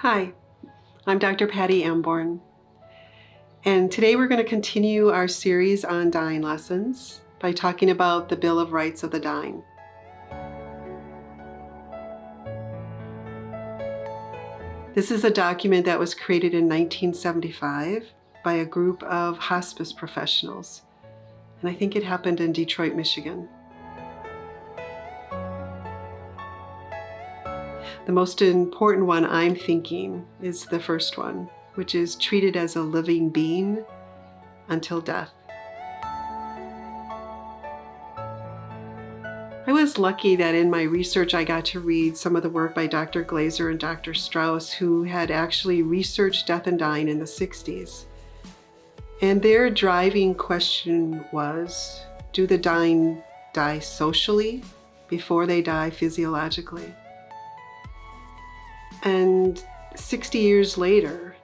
Hi, I'm Dr. Patty Amborn, and today we're going to continue our series on dying lessons by talking about the Bill of Rights of the Dying. This is a document that was created in 1975 by a group of hospice professionals, and I think it happened in Detroit, Michigan. The most important one I'm thinking is the first one, which is treated as a living being until death. I was lucky that in my research I got to read some of the work by Dr. Glaser and Dr. Strauss, who had actually researched death and dying in the 60s. And their driving question was, do the dying die socially before they die physiologically? And 60 years later,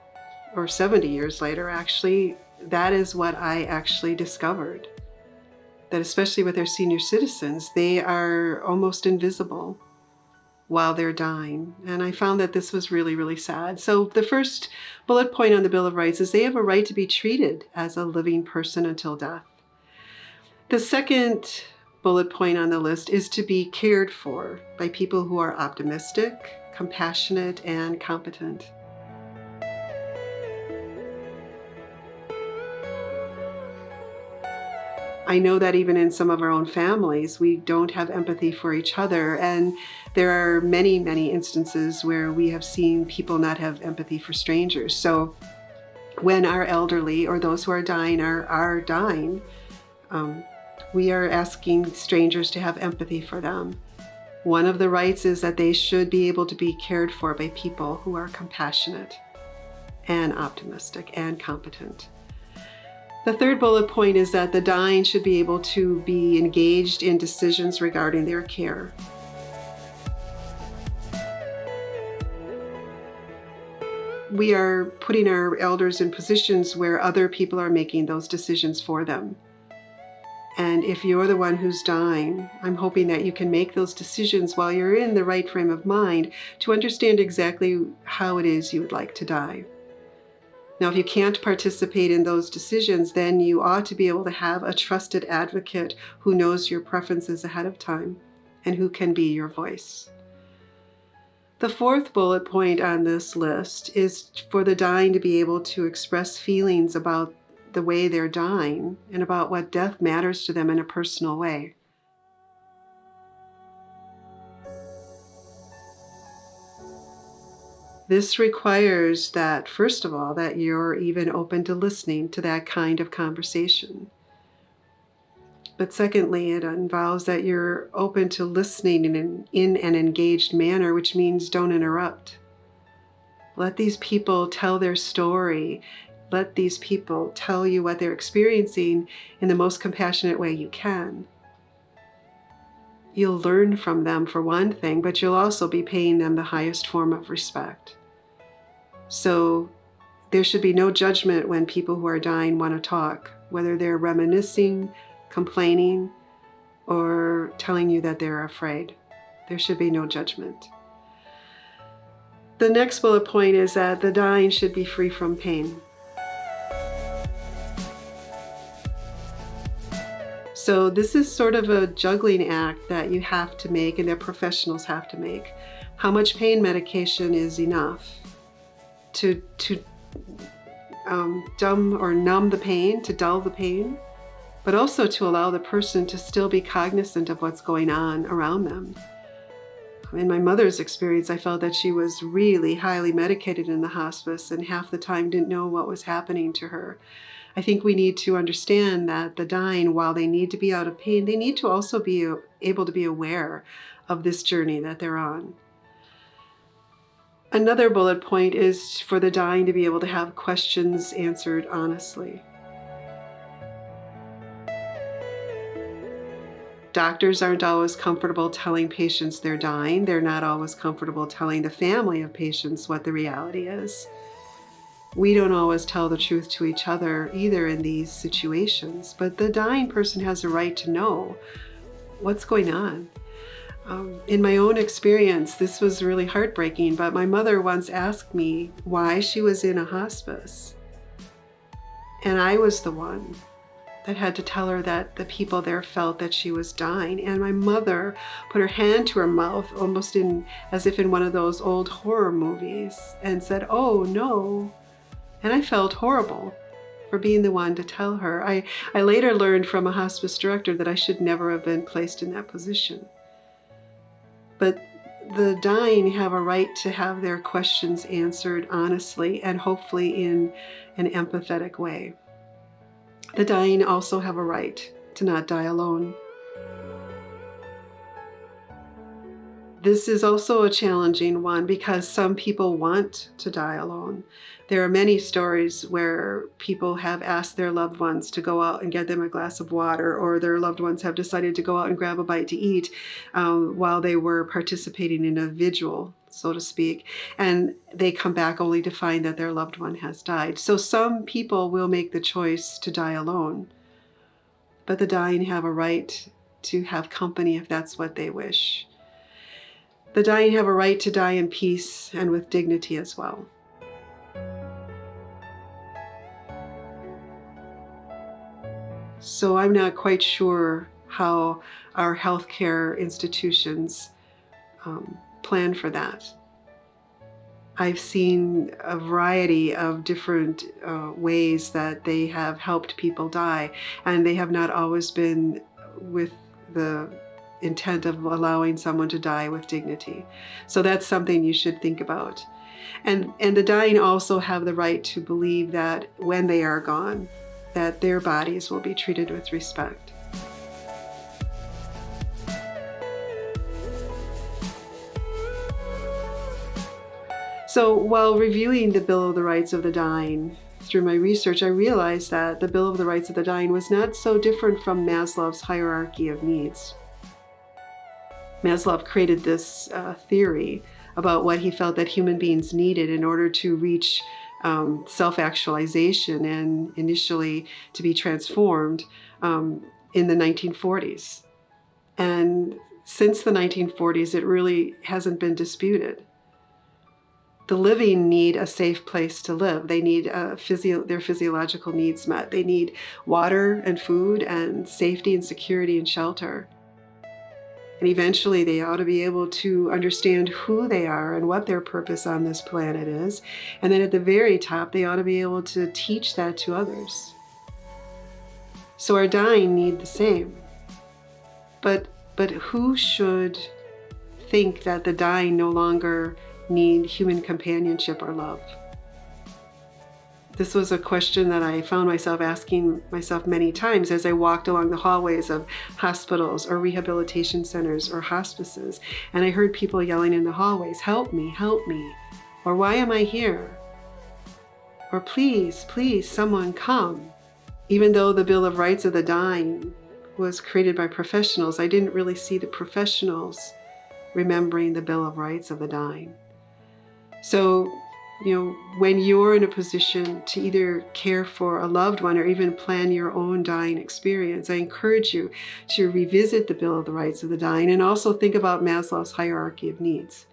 or 70 years later actually, that is what I actually discovered. That especially with our senior citizens, they are almost invisible while they're dying. And I found that this was really, really sad. So the first bullet point on the Bill of Rights is they have a right to be treated as a living person until death. The second bullet point on the list is to be cared for by people who are optimistic, compassionate, and competent. I know that even in some of our own families, we don't have empathy for each other, and there are many, many instances where we have seen people not have empathy for strangers. So when our elderly or those who are dying are dying, we are asking strangers to have empathy for them. One of the rights is that they should be able to be cared for by people who are compassionate and optimistic and competent. The third bullet point is that the dying should be able to be engaged in decisions regarding their care. We are putting our elders in positions where other people are making those decisions for them. And if you're the one who's dying, I'm hoping that you can make those decisions while you're in the right frame of mind to understand exactly how it is you would like to die. Now, if you can't participate in those decisions, then you ought to be able to have a trusted advocate who knows your preferences ahead of time and who can be your voice. The fourth bullet point on this list is for the dying to be able to express feelings about the way they're dying and about what death matters to them in a personal way. This requires that, first of all, that you're even open to listening to that kind of conversation. But secondly, it involves that you're open to listening in an engaged manner, which means don't interrupt. Let these people tell their story. Let these people tell you what they're experiencing in the most compassionate way you can. You'll learn from them for one thing, but you'll also be paying them the highest form of respect. So there should be no judgment when people who are dying want to talk, whether they're reminiscing, complaining, or telling you that they're afraid. There should be no judgment. The next bullet point is that the dying should be free from pain. So this is sort of a juggling act that you have to make and that professionals have to make. How much pain medication is enough to dumb or numb the pain, to dull the pain, but also to allow the person to still be cognizant of what's going on around them. In my mother's experience, I felt that she was really highly medicated in the hospice and half the time didn't know what was happening to her. I think we need to understand that the dying, while they need to be out of pain, they need to also be able to be aware of this journey that they're on. Another bullet point is for the dying to be able to have questions answered honestly. Doctors aren't always comfortable telling patients they're dying. They're not always comfortable telling the family of patients what the reality is. We don't always tell the truth to each other either in these situations, but the dying person has a right to know what's going on. In my own experience, this was really heartbreaking, but my mother once asked me why she was in a hospice. And I was the one that had to tell her that the people there felt that she was dying. And my mother put her hand to her mouth, almost as if in one of those old horror movies, and said, "Oh no." And I felt horrible for being the one to tell her. I later learned from a hospice director that I should never have been placed in that position. But the dying have a right to have their questions answered honestly and hopefully in an empathetic way. The dying also have a right to not die alone. This is also a challenging one because some people want to die alone. There are many stories where people have asked their loved ones to go out and get them a glass of water, or their loved ones have decided to go out and grab a bite to eat while they were participating in a vigil, so to speak, and they come back only to find that their loved one has died. So some people will make the choice to die alone, but the dying have a right to have company if that's what they wish. The dying have a right to die in peace and with dignity as well. So I'm not quite sure how our healthcare institutions plan for that. I've seen a variety of different ways that they have helped people die, and they have not always been with the intent of allowing someone to die with dignity. So that's something you should think about. And the dying also have the right to believe that when they are gone, that their bodies will be treated with respect. So while reviewing the Bill of the Rights of the Dying through my research, I realized that the Bill of the Rights of the Dying was not so different from Maslow's hierarchy of needs. Maslow created this theory about what he felt that human beings needed in order to reach self-actualization and initially to be transformed in the 1940s. And since the 1940s, it really hasn't been disputed. The living need a safe place to live. They need their physiological needs met. They need water and food and safety and security and shelter. And eventually they ought to be able to understand who they are and what their purpose on this planet is. And then at the very top, they ought to be able to teach that to others. So our dying need the same. But who should think that the dying no longer need human companionship or love? This was a question that I found myself asking myself many times as I walked along the hallways of hospitals or rehabilitation centers or hospices, and I heard people yelling in the hallways, "Help me, help me," or "Why am I here?" or "Please, please, someone come." Even though the Bill of Rights of the Dying was created by professionals, I didn't really see the professionals remembering the Bill of Rights of the Dying. So, when you're in a position to either care for a loved one or even plan your own dying experience, I encourage you to revisit the Bill of the Rights of the Dying and also think about Maslow's hierarchy of needs.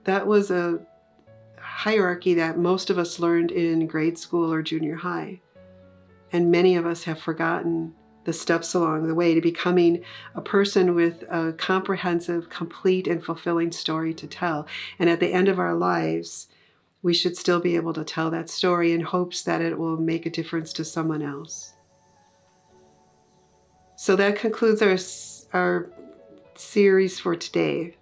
That was a hierarchy that most of us learned in grade school or junior high. And many of us have forgotten the steps along the way to becoming a person with a comprehensive, complete, and fulfilling story to tell. And at the end of our lives, we should still be able to tell that story in hopes that it will make a difference to someone else. So that concludes our series for today.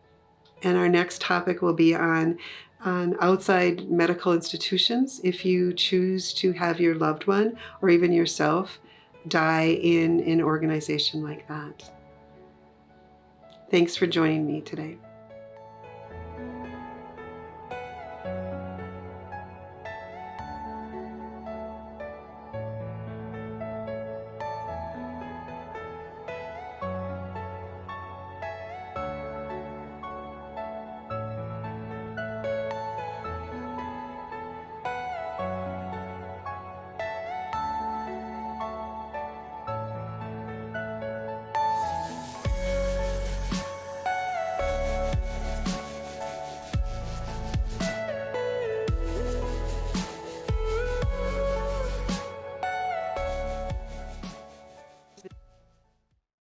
And our next topic will be on outside medical institutions. If you choose to have your loved one or even yourself die in an organization like that. Thanks for joining me today.